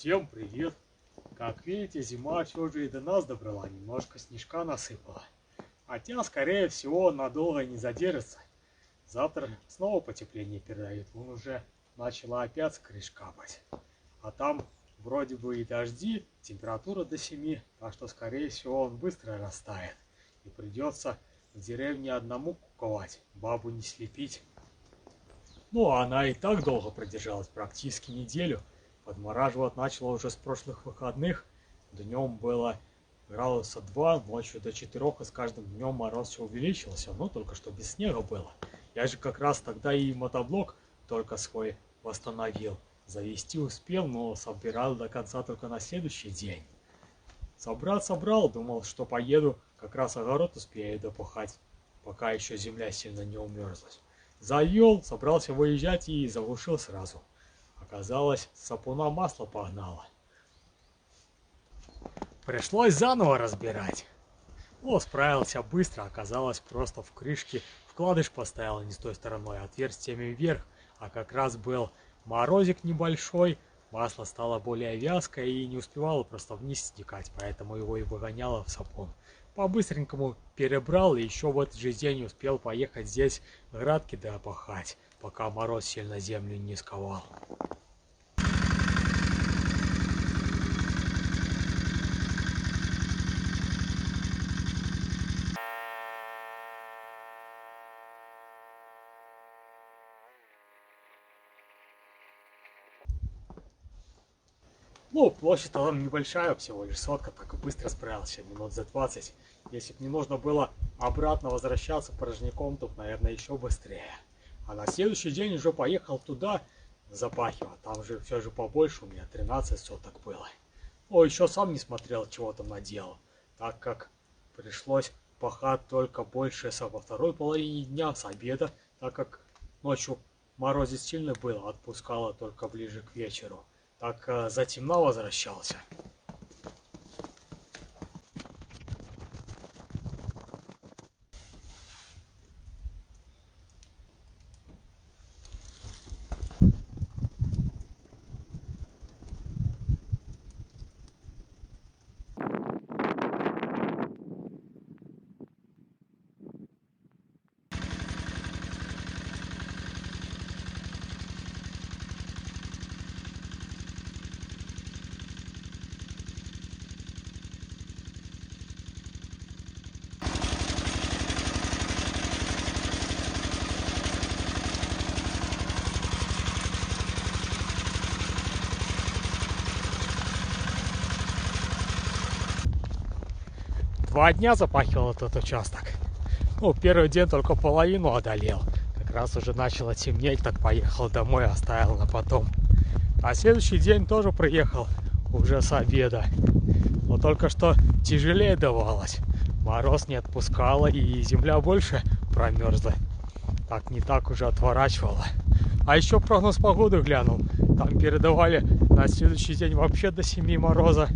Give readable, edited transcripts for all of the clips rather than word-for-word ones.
Всем привет! Как видите, зима все же и до нас добрала, немножко снежка насыпала. Хотя, скорее всего, надолго не задержится. Завтра снова потепление передают, вон уже начала опять с крыш капать. А там вроде бы и дожди, температура до 7, так что, скорее всего, он быстро растает. И придется в деревне одному куковать, бабу не слепить. Ну, а она и так долго продержалась, практически неделю. Подмораживать начала уже с прошлых выходных. Днем было градуса 2, ночью до 4, и с каждым днем мороз все увеличился, но только что без снега было. Я же как раз тогда и мотоблок только свой восстановил. Завести успел, но собирал до конца только на следующий день. Собрал, думал, что поеду, как раз огород успею допахать, пока еще земля сильно не умерзлась. Завел, собрался выезжать и заглушил сразу. Оказалось, сапуна масло погнало. Пришлось заново разбирать. Но справился быстро, оказалось, просто в крышке вкладыш поставил не с той стороной, отверстиями вверх, а как раз был морозик небольшой, масло стало более вязкое и не успевало просто вниз стекать, поэтому его и выгоняло в сапун. По-быстренькому перебрал и еще в этот же день успел поехать здесь градки допахать, пока мороз сильно землю не сковал. Ну, площадь там небольшая, всего лишь сотка, так и быстро справился, минут за 20. Если бы не нужно было обратно возвращаться порожняком, то, наверное, еще быстрее. А на следующий день уже поехал туда запахивать. Там же все же побольше, у меня 13 соток было. О, еще сам не смотрел, чего там наделал, так как пришлось пахать только больше во второй половине дня, с обеда, так как ночью морозец сильный был, отпускало только ближе к вечеру. Так затемно возвращался. Два дня запахивал этот участок. Ну, первый день только половину одолел. Как раз уже начало темнеть, так поехал домой, оставил на потом. А следующий день тоже приехал уже с обеда. Но только что тяжелее давалось. Мороз не отпускало и земля больше промерзла. Так не так уже отворачивала. А еще прогноз погоды глянул. Там передавали на следующий день вообще до 7 мороза.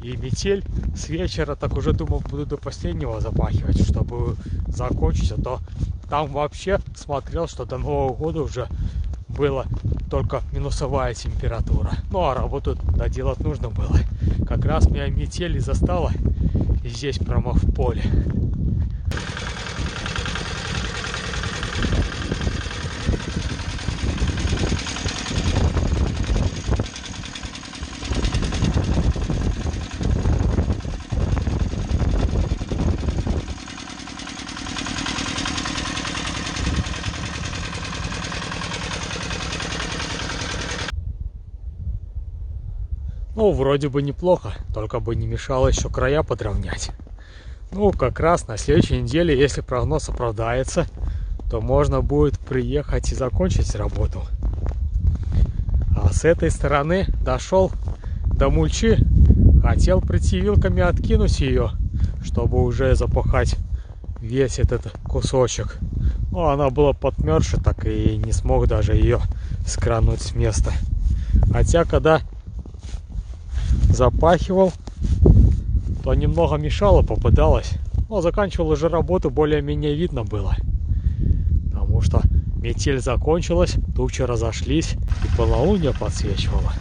И метель с вечера, так уже думал, буду до последнего запахивать, чтобы закончить. А то там вообще смотрел, что до Нового года уже была только минусовая температура. Ну а работу доделать нужно было. Как раз меня метель и застала здесь прямо в поле. Ну, вроде бы неплохо, только бы не мешало еще края подровнять. Ну, как раз на следующей неделе, если прогноз оправдается, то можно будет приехать и закончить работу. А с этой стороны дошел до мульчи, хотел притивилками откинуть ее, чтобы уже запахать весь этот кусочек. Но она была подмерзшая, так и не смог даже ее скрануть с места. Хотя, когда запахивал, то немного мешало, попадалось, но заканчивал уже работу, более-менее видно было, потому что метель закончилась, тучи разошлись и полнолуние подсвечивало.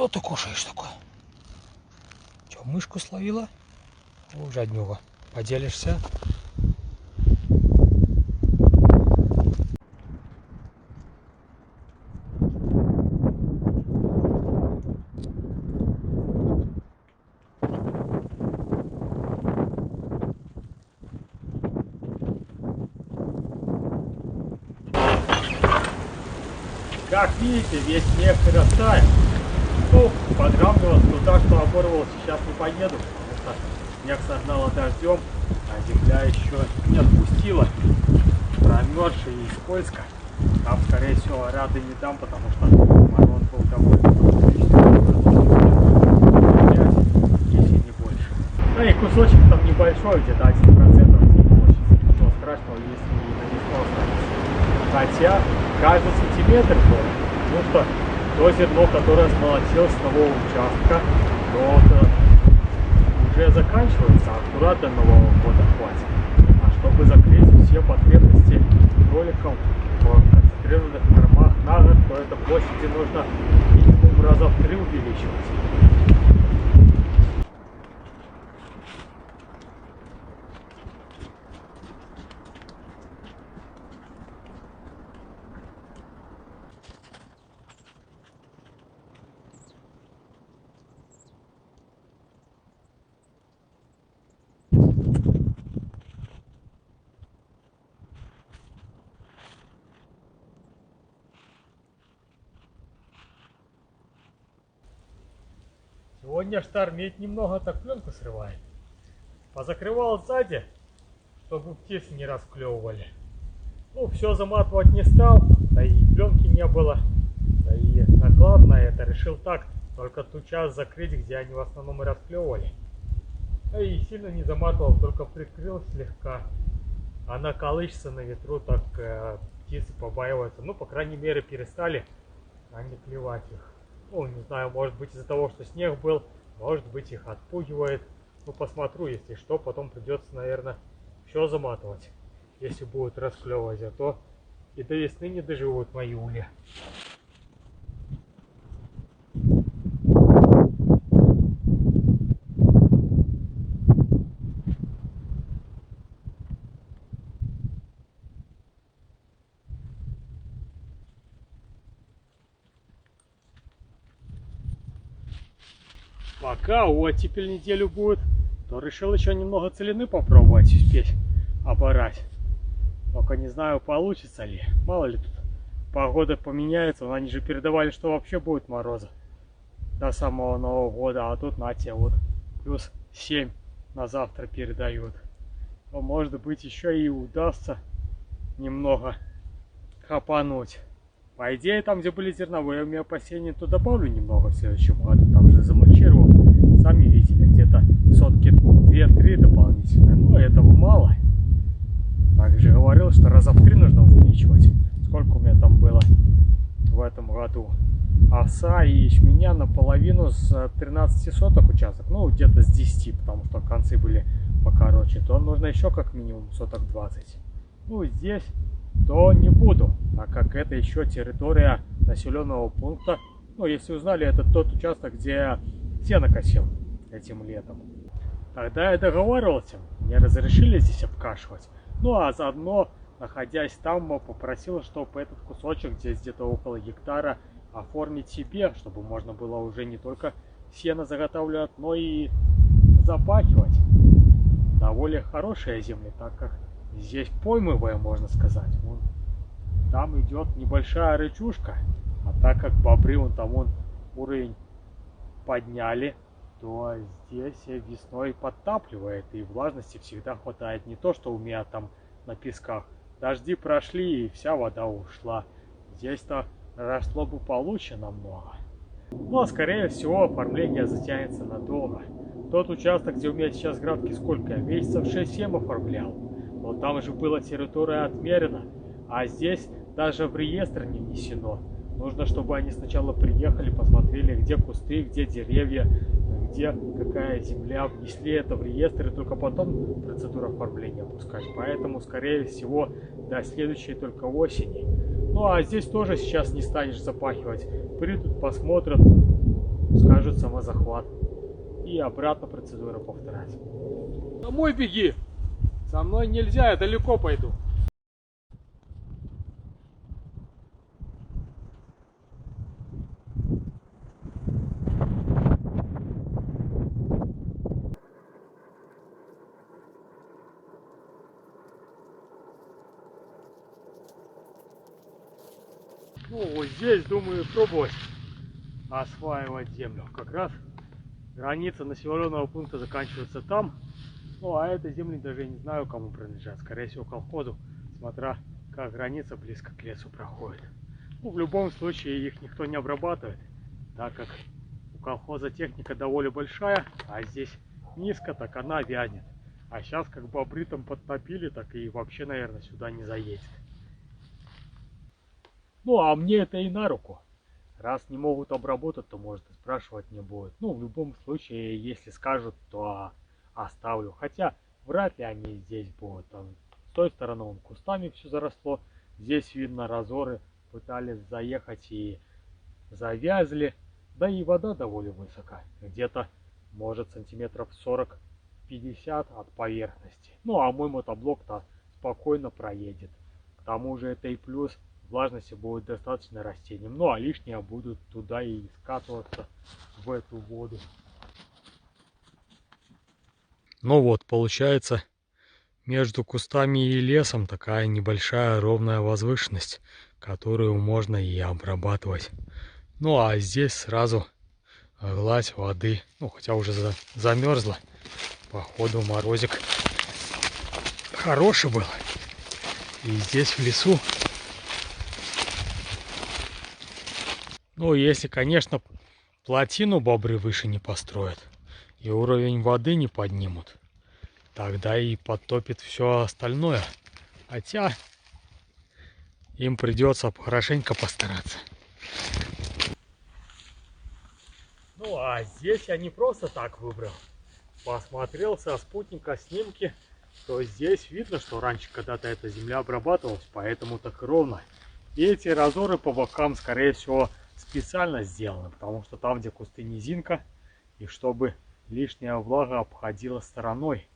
Что ты кушаешь такое? Че, мышку словила? О, жаднюга. Поделишься? Как видите, весь снег растаял. Ну, подравнивался туда, что оборвался, сейчас не поеду, потому что снег согнало дождем, а земля еще не отпустила. Промерзшая и скользко. Там, скорее всего, рады не дам, потому что мороз был довольно если не больше. Да и кусочек там небольшой, где-то 1%, ничего страшного, если не нанесло останется. Хотя каждый сантиметр был, потому что то зерно, которое смолотилось с нового участка, уже заканчивается, а аккурат до Нового года хватит. А чтобы закрыть все потребности кроликов в концентрированных кормах на год, то это площади нужно минимум раза в 3 увеличивать. Сегодня штормит немного, так пленку срывает. Позакрывал сзади, чтобы птицы не расклевывали. Ну, все заматывать не стал, да и пленки не было. Да и наклад на это решил так, только ту часть закрыть, где они в основном и расклевывали. Да и сильно не заматывал, только прикрыл слегка. Она колышется на ветру, так птицы побаиваются. Ну, по крайней мере, перестали они клевать их. Ну, не знаю, может быть из-за того, что снег был, может быть их отпугивает. Ну, посмотрю, если что, потом придется, наверное, все заматывать. Если будут расклевывать, а то и до весны не доживут мои улья. Пока оттепель неделю будет, то решил еще немного целины попробовать успеть оборать. Только не знаю, получится ли. Мало ли тут погода поменяется. Они же передавали, что вообще будет мороза до самого Нового года. А тут на тебе вот плюс 7 на завтра передают. То, может быть, еще и удастся немного хапануть. По идее, там, где были зерновые у меня опасения, то добавлю немного в следующем году. Там же замульчировал. Сами видели, где-то сотки 2-3 дополнительные. Но этого мало. Также говорил, что раза в 3 нужно увеличивать. Сколько у меня там было в этом году? Овса и ячменя наполовину с 13 соток участок. Ну, где-то с 10, потому что концы были покороче. То нужно еще как минимум соток 20. Ну, здесь то не буду, так как это еще территория населенного пункта. Ну, если узнали, это тот участок, где сено косил этим летом. Тогда я договаривался, мне разрешили здесь обкашивать. Ну, а заодно, находясь там, попросил, чтобы этот кусочек, здесь где-то около гектара, оформить себе, чтобы можно было уже не только сено заготавливать, но и запахивать. Довольно хорошая земля, так как здесь поймовая, можно сказать. Вон, там идет небольшая речушка, а так как бобры вон уровень подняли, то здесь весной подтапливает, и влажности всегда хватает. Не то, что у меня там на песках. Дожди прошли, и вся вода ушла. Здесь-то росло бы получше намного. Но, скорее всего, оформление затянется надолго. Тот участок, где у меня сейчас градки, сколько я месяцев 6-7 оформлял. Но там же была территория отмерена, а здесь даже в реестр не внесено. Нужно, чтобы они сначала приехали, посмотрели, где кусты, где деревья, где какая земля, внесли это в реестр, и только потом процедура оформления пускать. Поэтому, скорее всего, до следующей только осени. Ну, а здесь тоже сейчас не станешь запахивать. Придут, посмотрят, скажет самозахват. И обратно процедура повторяется. Домой беги! Со мной нельзя, я далеко пойду. Ну, вот здесь, думаю, пробовать осваивать землю. Как раз граница населенного пункта заканчивается там. Ну, а этой земли даже не знаю, кому принадлежат. Скорее всего, колхозу, смотря как граница близко к лесу проходит. Ну, в любом случае, их никто не обрабатывает, так как у колхоза техника довольно большая, а здесь низко, так она вянет. А сейчас как бобры там подтопили, так и вообще, наверное, сюда не заедет. Ну, а мне это и на руку. Раз не могут обработать, то, может, и спрашивать не будет. Ну, в любом случае, если скажут, то оставлю. Хотя, вряд ли они здесь будут. Там, с той стороны вон кустами все заросло. Здесь видно разоры. Пытались заехать и завязли. Да и вода довольно высока. Где-то, может, сантиметров 40-50 от поверхности. Ну, а мой мотоблок-то спокойно проедет. К тому же это и плюс. Влажности будет достаточно растениям. Ну а лишние будут туда и скатываться в эту воду. Ну вот, получается, между кустами и лесом такая небольшая ровная возвышенность, которую можно и обрабатывать. Ну а здесь сразу гладь воды. Ну хотя уже замерзла. Походу морозик хороший был. И здесь в лесу. Ну, если, конечно, плотину бобры выше не построят и уровень воды не поднимут, тогда и подтопит все остальное. Хотя им придется хорошенько постараться. Ну, а здесь я не просто так выбрал. Посмотрел со спутника снимки, то здесь видно, что раньше когда-то эта земля обрабатывалась, поэтому так ровно. И эти разоры по бокам, скорее всего, специально сделано, потому что там, где кусты, низинка, и чтобы лишняя влага обходила стороной.